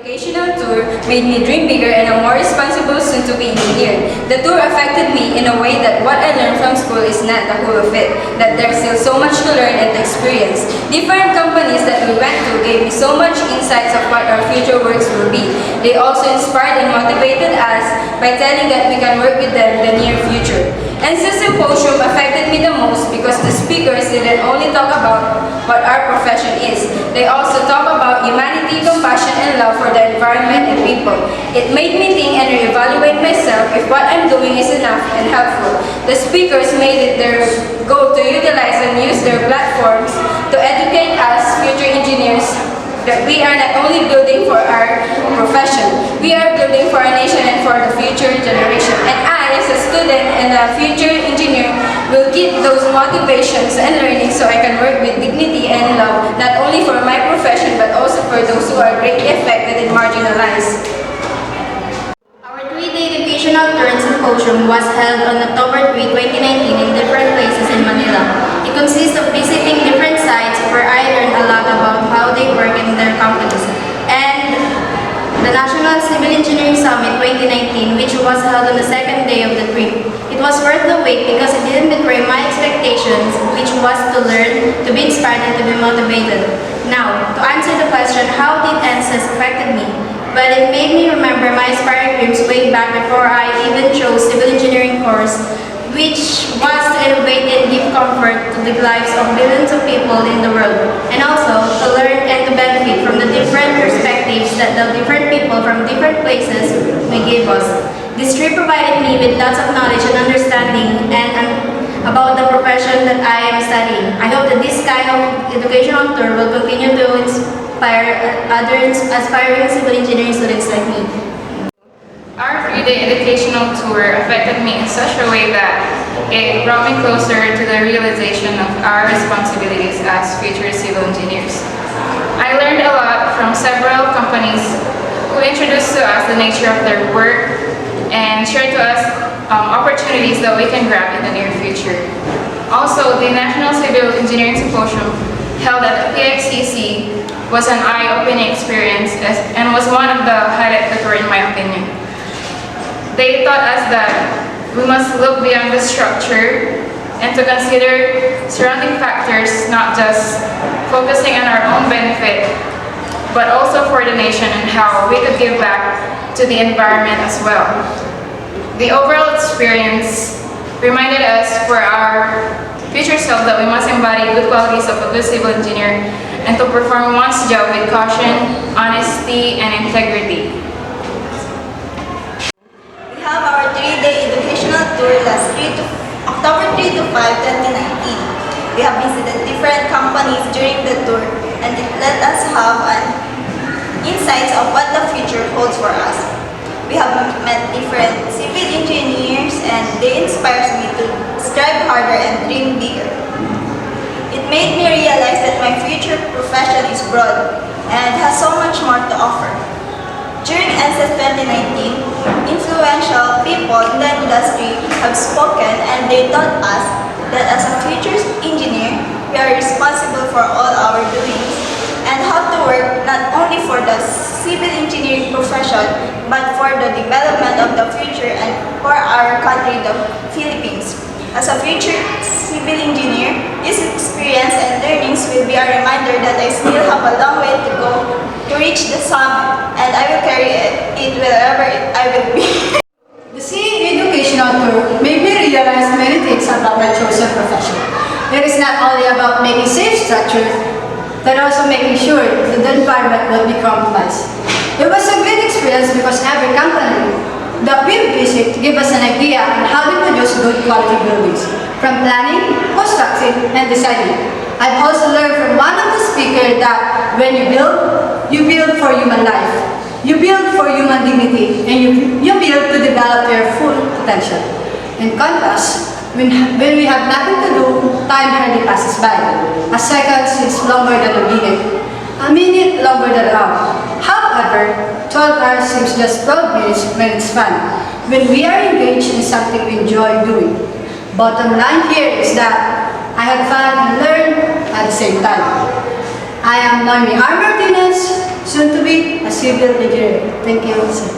educational tour made me dream bigger and a more responsible soon-to-be engineer. The tour affected me in a way that what I learned from school is not the whole of it, that there's still so much to learn and to experience. Different companies that we went to gave me so much insights of what our future works will be. They also inspired and motivated us by telling that we can work with them in the near future. NCES Symposium affected me the most because the speakers didn't only talk about what our profession is, they also talk about humanity, compassion, and love for the environment and people. It made me think and reevaluate myself if what I'm doing is enough and helpful. The speakers made it their goal to utilize and use their platforms to educate us future engineers that we are not only building for our profession, we are building for our nation and for the future generation. And I, as a student and a future engineer, will get those motivations and learning so I can work with dignity and love, not only for my profession, but also for those who are greatly affected and marginalized. Our 3-day educational tour and symposium was held on October 3, 2019 in different places in Manila. It consists of visiting different sites where I learned a lot about how they work in their companies, and the National Civil Engineering Summit 2019, which was held on the second day of the trip. It was worth the wait because it didn't betray my expectations, which was to learn, to be inspired, and to be motivated. Now, to answer the question, how did NCES affected me? Well, it made me remember my inspiring dreams way back before I even chose civil engineering course, which was to innovate and give comfort to the lives of billions of people in the world, and also to learn and to benefit from the different perspectives that the different people from different places may give us. This trip provided me with lots of knowledge and understanding about the profession that I am studying. I hope that this kind of educational tour will continue to inspire other aspiring civil engineering students like me. Our 3-day educational tour affected me in such a way that it brought me closer to the realization of our responsibilities as future civil engineers. I learned a lot from several companies who introduced to us the nature of their work and shared to us opportunities that we can grab in the near future. Also, the National Civil Engineering Symposium held at the PXCC was an eye-opening experience and was one of the highlight the tour in my opinion. They taught us that we must look beyond the structure and to consider surrounding factors, not just focusing on our own benefit, but also for the nation and how we could give back to the environment as well. The overall experience reminded us for our future self that we must embody good qualities of a good civil engineer and to perform one's job with caution, honesty, and integrity. We have our 3-day educational tour October 3 to 5, 2019. We have visited different companies during the tour and it let us have an insights of what the future holds for us. We have met different civil engineers and they inspires me to strive harder and dream bigger. It made me realize that my future profession is broad and has so much more to offer. During NCES 2019, influential people in the industry have spoken and they taught us that as a future engineer, we are responsible for all our doings and how to work not only for the civil engineering profession but for the development of the future and for our country, the Philippines. As a future civil engineer, this experience and learnings will be a reminder that I still have a long way to go to reach the summit, and I will carry it wherever I will be. The CE educational tour made me realize many things about my chosen profession. It is not only about making safe structures, but also making sure that the environment will be compromised. It was a great experience because every company that we visit give us an idea on how to produce good quality buildings, from planning, constructing, and designing. I've also learned from one of the speakers that when you build for human life, you build for human dignity, and you build to develop your full potential. In contrast, when we have nothing to do, time hardly passes by. A second seems longer than a minute longer than an hour. However, 12 hours seems just 12 minutes when it's fun, when we are engaged in something we enjoy doing. Bottom line here is that I had fun and learned at the same time. I am Noemi R. Martinez, soon to be a civil engineer. Thank you, sir.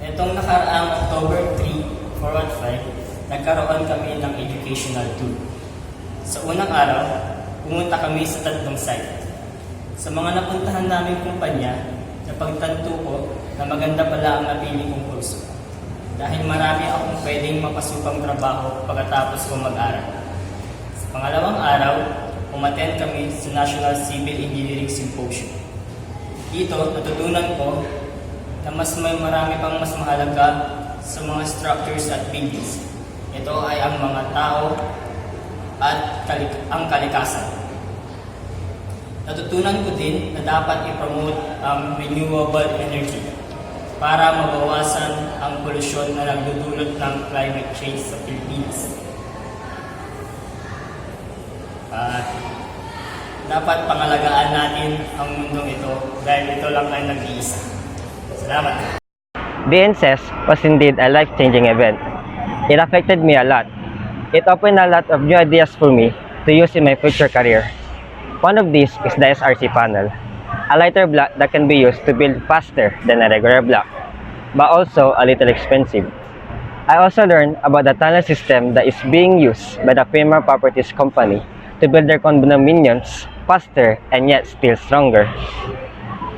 Itong nakaraang October 3, 415, nagkaroon kami ng educational tour. Sa unang araw, pumunta kami sa 3 site. Sa mga napuntahan naming kumpanya, napagtanto ko na maganda pala ang napili kong kurso. Dahil marami akong pwedeng mapasukang trabaho pagkatapos kong mag-aral. Sa pangalawang araw, umattend kami sa National Civil Engineering Symposium. Dito, natutunan ko na marami pang mas mahalaga sa mga structures at buildings. Ito ay ang mga tao at ang kalikasan. Natutunan ko din na dapat i-promote ang renewable energy para mabawasan ang polusyon na nagdudulot ng climate change sa Pilipinas. At dapat pangalagaan natin ang mundong ito dahil ito lang ay nag-iisa. Salamat. The NCES was indeed a life-changing event. It affected me a lot. It opened a lot of new ideas for me to use in my future career. One of these is the SRC panel, a lighter block that can be used to build faster than a regular block, but also a little expensive. I also learned about the tunnel system that is being used by the Premier Properties Company to build their condominiums faster and yet still stronger.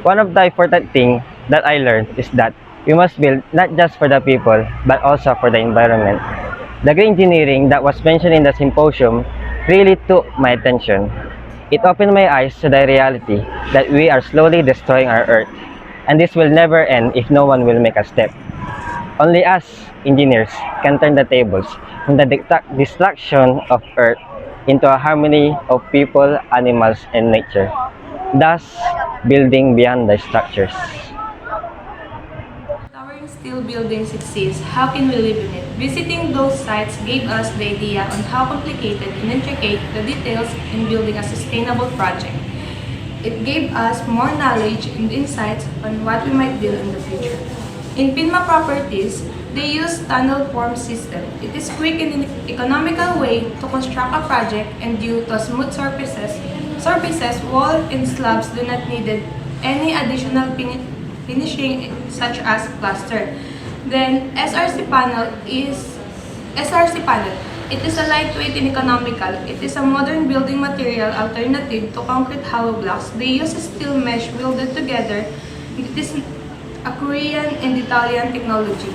One of the important things that I learned is that we must build not just for the people, but also for the environment. The green engineering that was mentioned in the symposium really took my attention. It opened my eyes to the reality that we are slowly destroying our Earth, and this will never end if no one will make a step. Only us, engineers, can turn the tables from the destruction of Earth into a harmony of people, animals, and nature, thus building beyond the structures. Towering steel buildings exist, how can we live in it? Visiting those sites gave us the idea on how complicated and intricate the details in building a sustainable project. It gave us more knowledge and insights on what we might build in the future. In Pinma Properties, they use tunnel form system. It is quick and economical way to construct a project, and due to smooth surfaces, wall and slabs do not need any additional finishing such as plaster. Then SRC panel. It is a lightweight and economical. It is a modern building material alternative to concrete hollow blocks. They use steel mesh welded together. It is a Korean and Italian technology.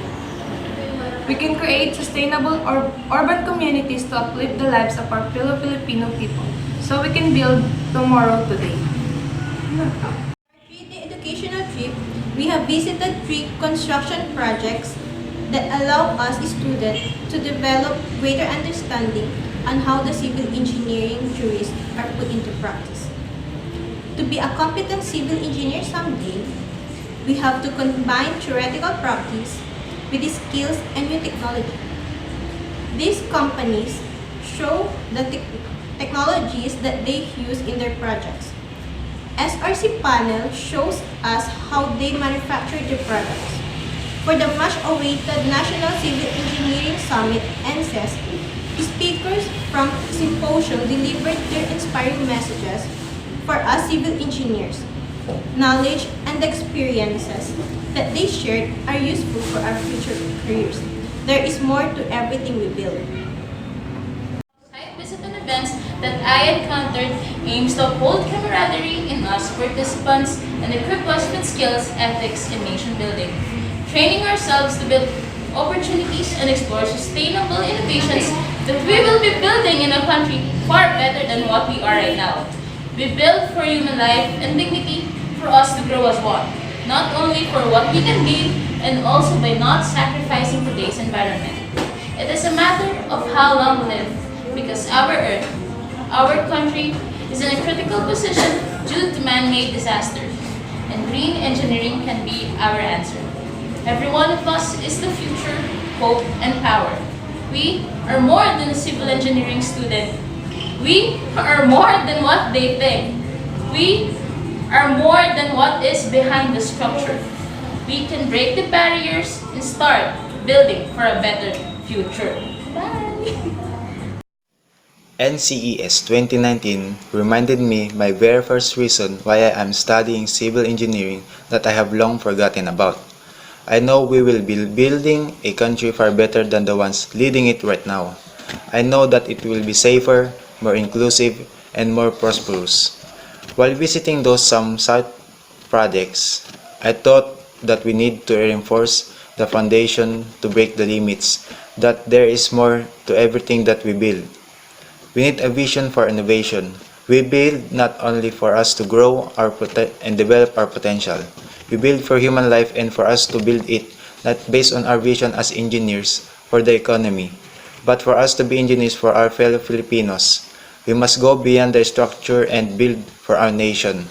We can create sustainable urban communities to uplift the lives of our fellow Filipino people, so we can build tomorrow today. Three-day educational trip, we have visited 3 construction projects that allow us students to develop greater understanding on how the civil engineering theories are put into practice. To be a competent civil engineer someday, we have to combine theoretical practice with the skills and new technology. These companies show the technologies that they use in their projects. SRC panel shows us how they manufacture their products. For the much-awaited National Civil Engineering Summit, NCES, speakers from symposium delivered their inspiring messages for us civil engineers. Knowledge and experiences that they shared are useful for our future careers. There is more to everything we build. Site visit and events that I encountered aims to uphold camaraderie in us participants and equip us with skills, ethics, and nation building. Training ourselves to build opportunities and explore sustainable innovations that we will be building in a country far better than what we are right now. We build for human life and dignity, for us to grow as one, not only for what we can give, and also by not sacrificing today's environment. It is a matter of how long we live, because our Earth, our country, is in a critical position due to man-made disasters, and green engineering can be our answer. Every one of us is the future, hope, and power. We are more than a civil engineering student. We are more than what they think. We are more than what is behind the structure. We can break the barriers and start building for a better future. Bye! NCES 2019 reminded me my very first reason why I am studying civil engineering that I have long forgotten about. I know we will be building a country far better than the ones leading it right now. I know that it will be safer, more inclusive, and more prosperous. While visiting those some site projects, I thought that we need to reinforce the foundation to break the limits, that there is more to everything that we build. We need a vision for innovation. We build not only for us to grow and develop our potential. We build for human life and for us to build it, not based on our vision as engineers for the economy, but for us to be engineers for our fellow Filipinos. We must go beyond the structure and build for our nation.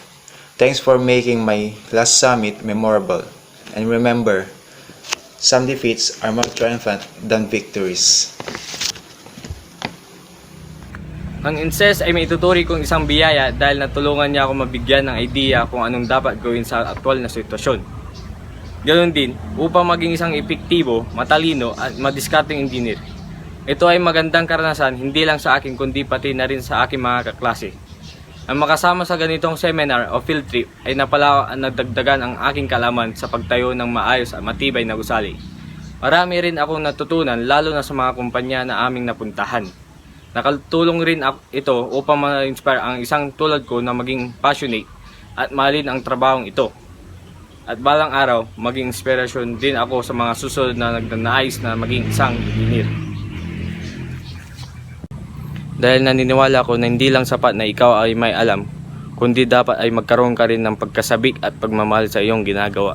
Thanks for making my last summit memorable. And remember, some defeats are more triumphant than victories. Ang NCES ay maituturi kong isang biyaya dahil natulungan niya ako mabigyan ng idea kung anong dapat gawin sa aktwal na sitwasyon. Ganoon din, upang maging isang epektibo, matalino at madiskarteng engineer. Ito ay magandang karanasan hindi lang sa akin kundi pati na rin sa aking mga kaklase. Ang makasama sa ganitong seminar o field trip ay nagdagdagan ang aking kalaman sa pagtayo ng maayos at matibay na gusali. Marami rin akong natutunan lalo na sa mga kumpanya na aming napuntahan. Nakatulong rin ito upang ma-inspire ang isang tulad ko na maging passionate at mahalin ang trabahong ito. At balang araw, maging inspirasyon din ako sa mga susunod na nagnanais na maging isang engineer. Dahil naniniwala ko na hindi lang sapat na ikaw ay may alam, kundi dapat ay magkaroon ka rin ng pagkasabik at pagmamahal sa iyong ginagawa.